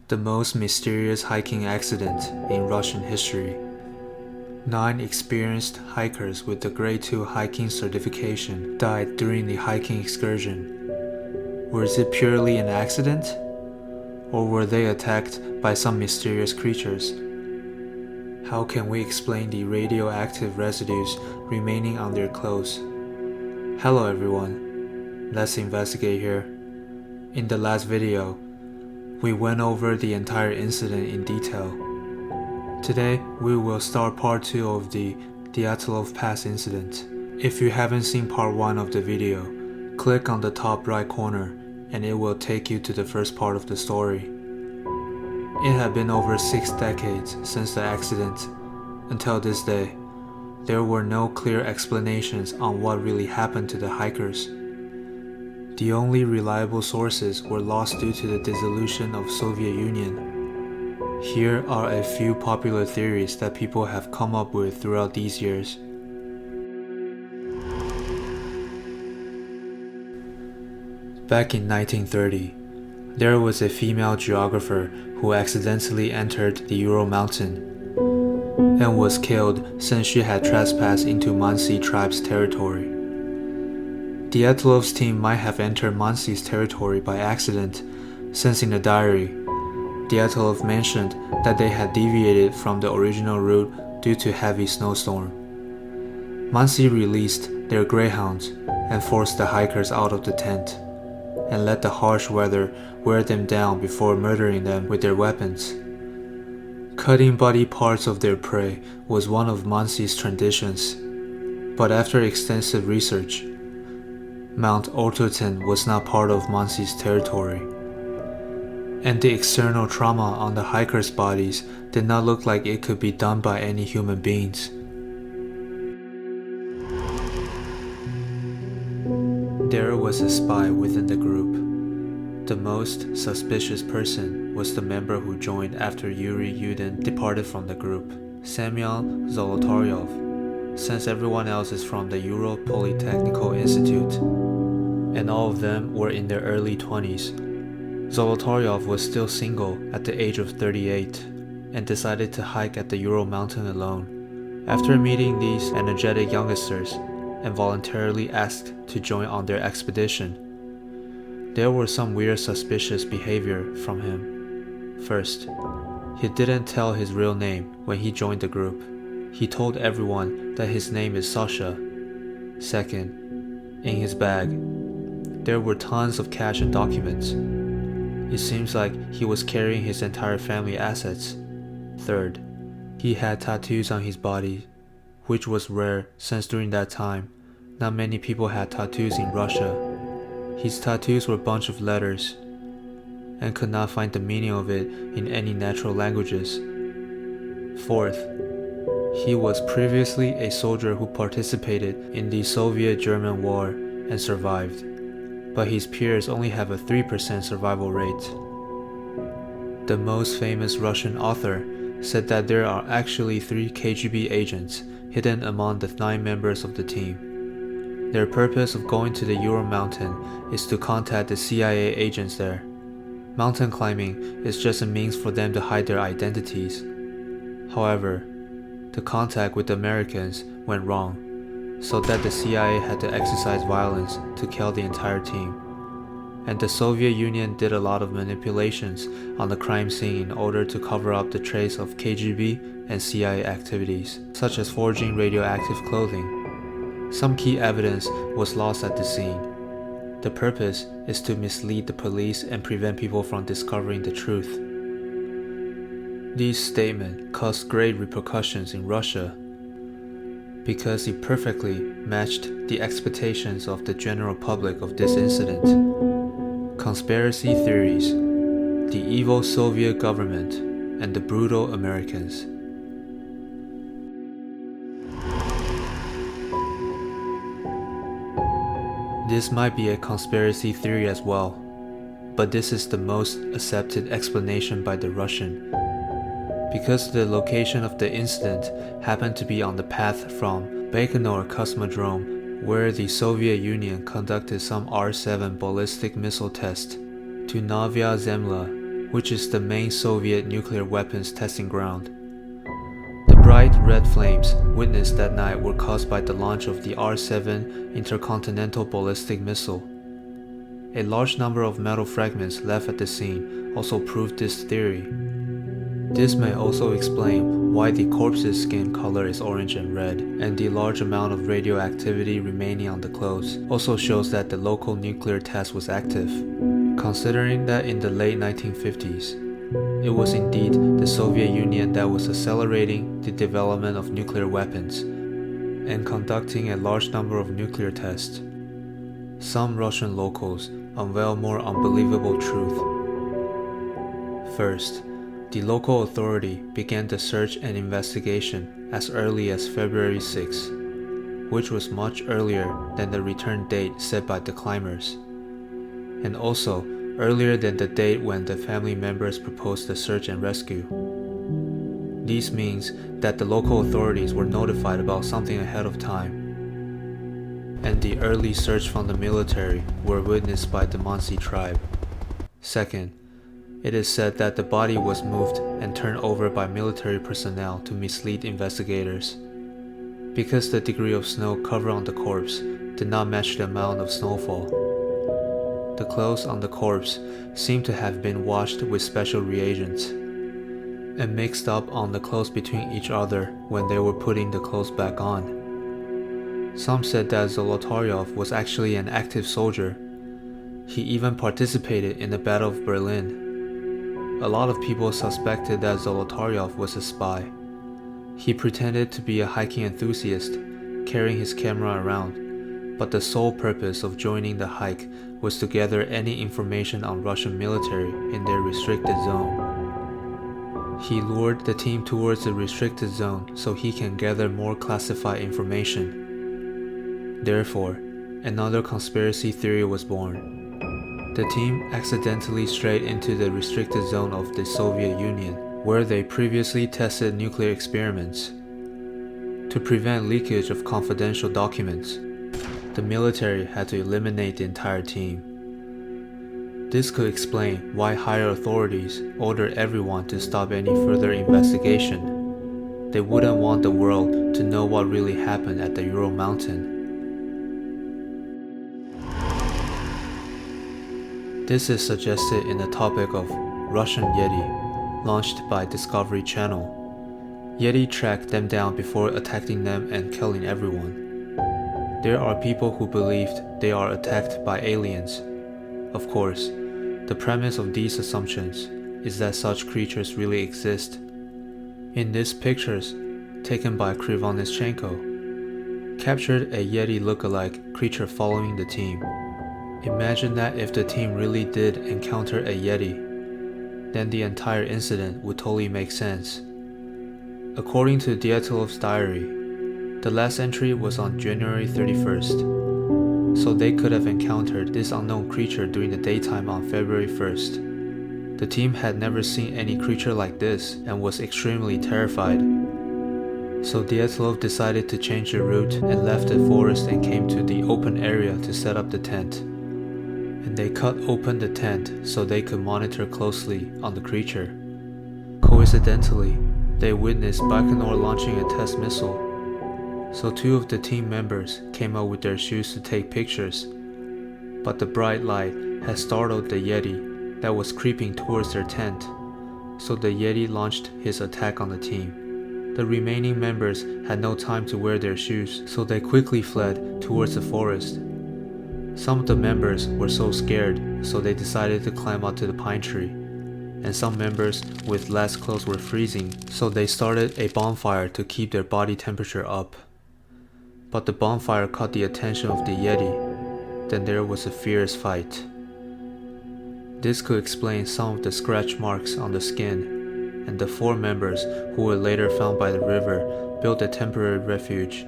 the most mysterious hiking accident in Russian history. 9 experienced hikers with the Grade 2 hiking certification died during the hiking excursion. Was it purely an accident? Or were they attacked by some mysterious creatures? How can we explain the radioactive residues remaining on their clothes? Hello everyone, let's investigate here. In the last video, we went over the entire incident in detail. Today, we will start part 2 of the Dyatlov Pass incident. If you haven't seen part 1 of the video, click on the top right corner and it will take you to the first part of the story. It had been over 6 decades since the accident. Until this day, there were no clear explanations on what really happened to the hikers. The only reliable sources were lost due to the dissolution of Soviet Union. Here are a few popular theories that people have come up with throughout these years. Back in 1930, there was a female geographer who accidentally entered the Ural mountain and was killed since she had trespassed into Mansi Tribe's territory. Dyatlov's team might have entered Mansi's territory by accident, since in a diary, Dyatlov mentioned that they had deviated from the original route due to heavy snowstorm. Mansi released their greyhounds and forced the hikers out of the tent, and let the harsh weather wear them down before murdering them with their weapons. Cutting body parts of their prey was one of Mansi's traditions, but after extensive research, Mount Ortoten was not part of Mansi's territory, and the external trauma on the hikers' bodies did not look like it could be done by any human beings. There was a spy within the group. The most suspicious person was the member who joined after Yuri Yudin departed from the group, Semyon Zolotaryov, since everyone else is from the Ural Polytechnical Institute, and all of them were in their early 20s. Zolotaryov was still single at the age of 38 and decided to hike at the Ural mountain alone. After meeting these energetic youngsters and voluntarily asked to join on their expedition, there was some weird suspicious behavior from him. First, he didn't tell his real name when he joined the group. He told everyone that his name is Sasha. Second, in his bag, there were tons of cash and documents. It seems like he was carrying his entire family assets. Third, he had tattoos on his body, which was rare since during that time, not many people had tattoos in Russia. His tattoos were a bunch of letters, and could not find the meaning of it in any natural languages. Fourth, he was previously a soldier who participated in the Soviet-German War and survived, but his peers only have a 3% survival rate. The most famous Russian author said that there are actually 3 KGB agents hidden among the 9 members of the team. Their purpose of going to the Ural mountain is to contact the CIA agents there. Mountain climbing is just a means for them to hide their identities. However, the contact with the Americans went wrong, so that the CIA had to exercise violence to kill the entire team. And the Soviet Union did a lot of manipulations on the crime scene in order to cover up the trace of KGB and CIA activities, such as forging radioactive clothing. Some key evidence was lost at the scene. The purpose is to mislead the police and prevent people from discovering the truth. This statement caused great repercussions in Russia because it perfectly matched the expectations of the general public of this incident. Conspiracy theories, the evil Soviet government, and the brutal Americans. This might be a conspiracy theory as well, but this is the most accepted explanation by the Russian. Because the location of the incident happened to be on the path from Baikonur Cosmodrome, where the Soviet Union conducted some R-7 ballistic missile test, to Novaya Zemlya, which is the main Soviet nuclear weapons testing ground. The bright red flames witnessed that night were caused by the launch of the R-7 intercontinental ballistic missile. A large number of metal fragments left at the scene also proved this theory. This may also explain why the corpse's skin color is orange and red, and the large amount of radioactivity remaining on the clothes also shows that the local nuclear test was active. Considering that in the late 1950s, it was indeed the Soviet Union that was accelerating the development of nuclear weapons and conducting a large number of nuclear tests, some Russian locals unveil more unbelievable truth. First, the local authority began the search and investigation as early as February 6, which was much earlier than the return date set by the climbers, and also earlier than the date when the family members proposed the search and rescue. This means that the local authorities were notified about something ahead of time, and the early search from the military were witnessed by the Mansi Tribe. Second, it is said that the body was moved and turned over by military personnel to mislead investigators, because the degree of snow cover on the corpse did not match the amount of snowfall. The clothes on the corpse seemed to have been washed with special reagents and mixed up on the clothes between each other when they were putting the clothes back on. Some said that Zolotaryov was actually an active soldier. He even participated in the Battle of Berlin. A lot of people suspected that Zolotaryov was a spy. He pretended to be a hiking enthusiast, carrying his camera around, but the sole purpose of joining the hike was to gather any information on Russian military in their restricted zone. He lured the team towards the restricted zone so he can gather more classified information. Therefore, another conspiracy theory was born. The team accidentally strayed into the restricted zone of the Soviet Union, where they previously tested nuclear experiments. To prevent leakage of confidential documents, the military had to eliminate the entire team. This could explain why higher authorities ordered everyone to stop any further investigation. They wouldn't want the world to know what really happened at the Ural mountain. This is suggested in the topic of Russian Yeti, launched by Discovery Channel. Yeti tracked them down before attacking them and killing everyone. There are people who believed they are attacked by aliens. Of course, the premise of these assumptions is that such creatures really exist. In these pictures, taken by Krivonischenko, captured a Yeti look-alike creature following the team. Imagine that if the team really did encounter a Yeti, then the entire incident would totally make sense. According to Dyatlov's diary, the last entry was on January 31st, so they could have encountered this unknown creature during the daytime on February 1st. The team had never seen any creature like this and was extremely terrified. So Dyatlov decided to change the route and left the forest and came to the open area to set up the tent. And they cut open the tent so they could monitor closely on the creature. Coincidentally, they witnessed Baikonur launching a test missile. So two of the team members came out with their shoes to take pictures, but the bright light had startled the Yeti that was creeping towards their tent, so the Yeti launched his attack on the team. The remaining members had no time to wear their shoes, so they quickly fled towards the forest. Some of the members were so scared, so they decided to climb out to the pine tree, and some members with less clothes were freezing, so they started a bonfire to keep their body temperature up. But the bonfire caught the attention of the Yeti. Then there was a fierce fight. This could explain some of the scratch marks on the skin, and the 4 members who were later found by the river built a temporary refuge,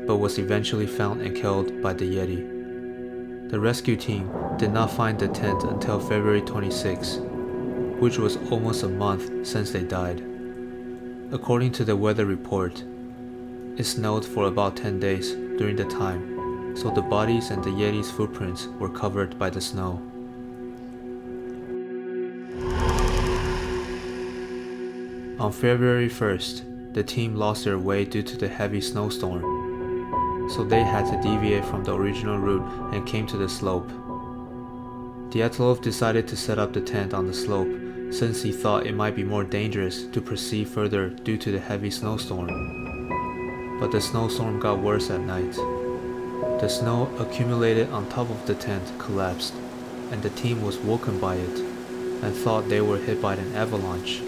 but was eventually found and killed by the Yeti. The rescue team did not find the tent until February 26, which was almost a month since they died. According to the weather report, it snowed for about 10 days during the time, so the bodies and the Yeti's footprints were covered by the snow. On February 1st, the team lost their way due to the heavy snowstorm, so they had to deviate from the original route and came to the slope. Dyatlov decided to set up the tent on the slope since he thought it might be more dangerous to proceed further due to the heavy snowstorm. But the snowstorm got worse at night. The snow accumulated on top of the tent collapsed, and the team was woken by it and thought they were hit by an avalanche.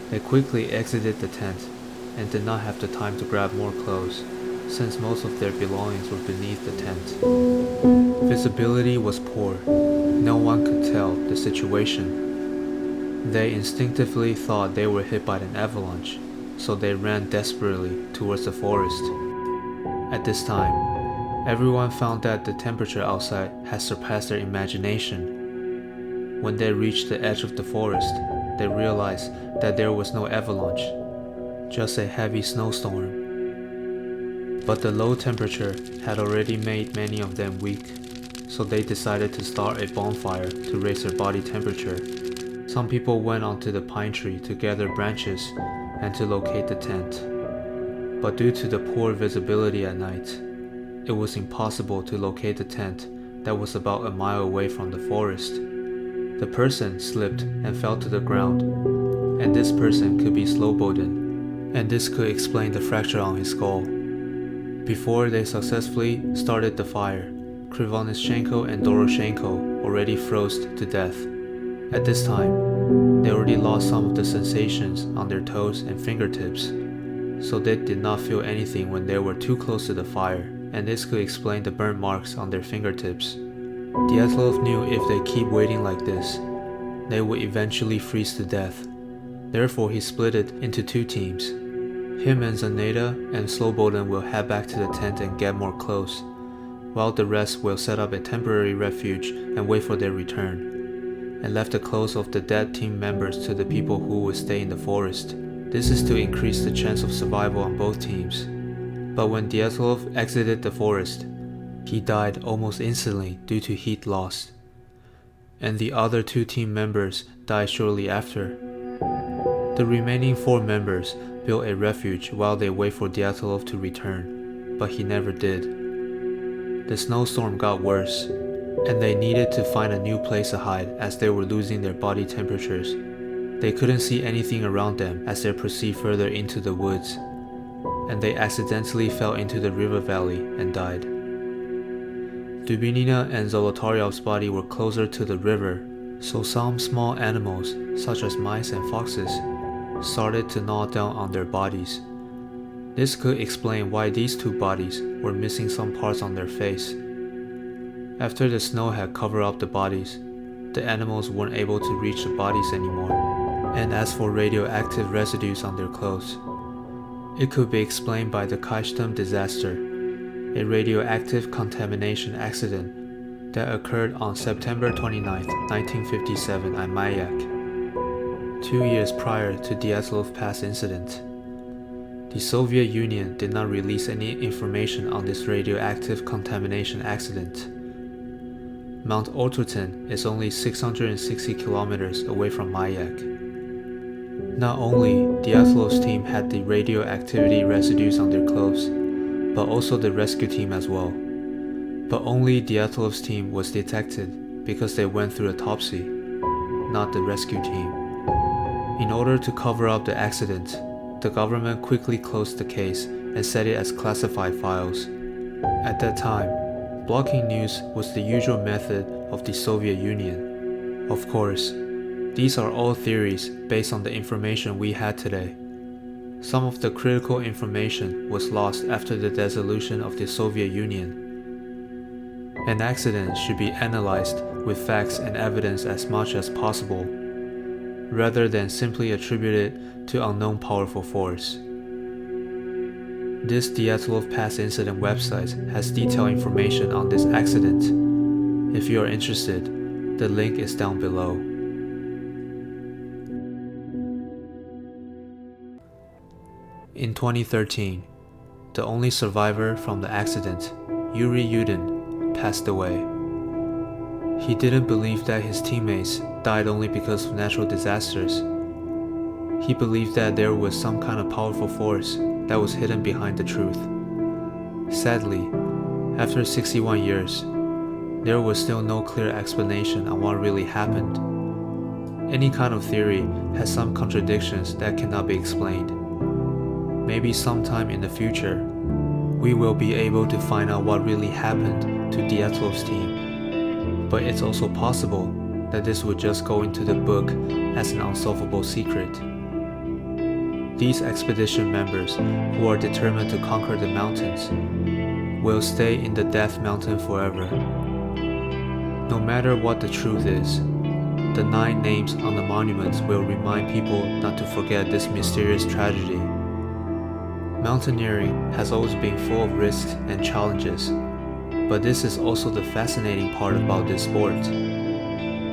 They quickly exited the tent and did not have the time to grab more clothes, since most of their belongings were beneath the tent. Visibility was poor. No one could tell the situation. They instinctively thought they were hit by an avalanche, so they ran desperately towards the forest. At this time, everyone found that the temperature outside had surpassed their imagination. When they reached the edge of the forest, they realized that there was no avalanche, just a heavy snowstorm. But the low temperature had already made many of them weak, so they decided to start a bonfire to raise their body temperature. Some people went onto the pine tree to gather branches and to locate the tent. But due to the poor visibility at night, it was impossible to locate the tent that was about a mile away from the forest. The person slipped and fell to the ground, and this person could be Slobodan, and this could explain the fracture on his skull. Before they successfully started the fire, Krivonischenko and Doroshenko already froze to death. At this time, they already lost some of the sensations on their toes and fingertips, so they did not feel anything when they were too close to the fire, and this could explain the burn marks on their fingertips. Dyatlov knew if they keep waiting like this, they would eventually freeze to death. Therefore, he split it into two teams. Him and Zaneta and Slobodan will head back to the tent and get more clothes, while the rest will set up a temporary refuge and wait for their return, and left the clothes of the dead team members to the people who would stay in the forest. This is to increase the chance of survival on both teams. But when Dyatlov exited the forest, he died almost instantly due to heat loss, and the other two team members died shortly after. The remaining 4 members built a refuge while they wait for Dyatlov to return, but he never did. The snowstorm got worse, and they needed to find a new place to hide as they were losing their body temperatures. They couldn't see anything around them as they proceeded further into the woods, and they accidentally fell into the river valley and died. Dubinina and Zolotaryov's body were closer to the river, so some small animals, such as mice and foxes, started to gnaw down on their bodies. This could explain why these 2 bodies were missing some parts on their face. After the snow had covered up the bodies, the animals weren't able to reach the bodies anymore. And as for radioactive residues on their clothes, it could be explained by the Kyshtym disaster, a radioactive contamination accident that occurred on September 29, 1957 at Mayak, 2 years prior to Dyatlov Pass incident. The Soviet Union did not release any information on this radioactive contamination accident. Mount Ortutin is only 660 kilometers away from Mayak. Not only Dyatlov's team had the radioactivity residues on their clothes, but also the rescue team as well. But only Dyatlov's team was detected because they went through autopsy, not the rescue team. In order to cover up the accident, the government quickly closed the case and set it as classified files. At that time, blocking news was the usual method of the Soviet Union. Of course, these are all theories based on the information we had today. Some of the critical information was lost after the dissolution of the Soviet Union. An accident should be analyzed with facts and evidence as much as possible, rather than simply attribute it to unknown powerful force. This Dyatlov Pass incident website has detailed information on this accident. If you are interested, the link is down below. In 2013, the only survivor from the accident, Yuri Yudin, passed away. He didn't believe that his teammates died only because of natural disasters. He believed that there was some kind of powerful force that was hidden behind the truth. Sadly, after 61 years, there was still no clear explanation on what really happened. Any kind of theory has some contradictions that cannot be explained. Maybe sometime in the future, we will be able to find out what really happened to Dyatlov's team. But it's also possible that this would just go into the book as an unsolvable secret. These expedition members, who are determined to conquer the mountains, will stay in the Death Mountain forever. No matter what the truth is, the 9 names on the monuments will remind people not to forget this mysterious tragedy. Mountaineering has always been full of risks and challenges, but this is also the fascinating part about this sport.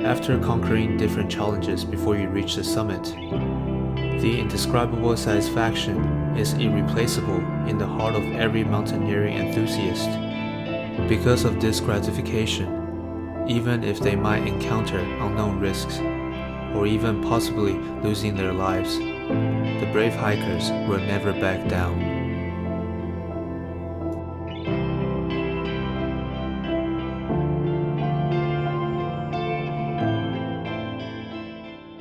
After conquering different challenges before you reach the summit, the indescribable satisfaction is irreplaceable in the heart of every mountaineering enthusiast. Because of this gratification, even if they might encounter unknown risks, or even possibly losing their lives, the brave hikers will never back down.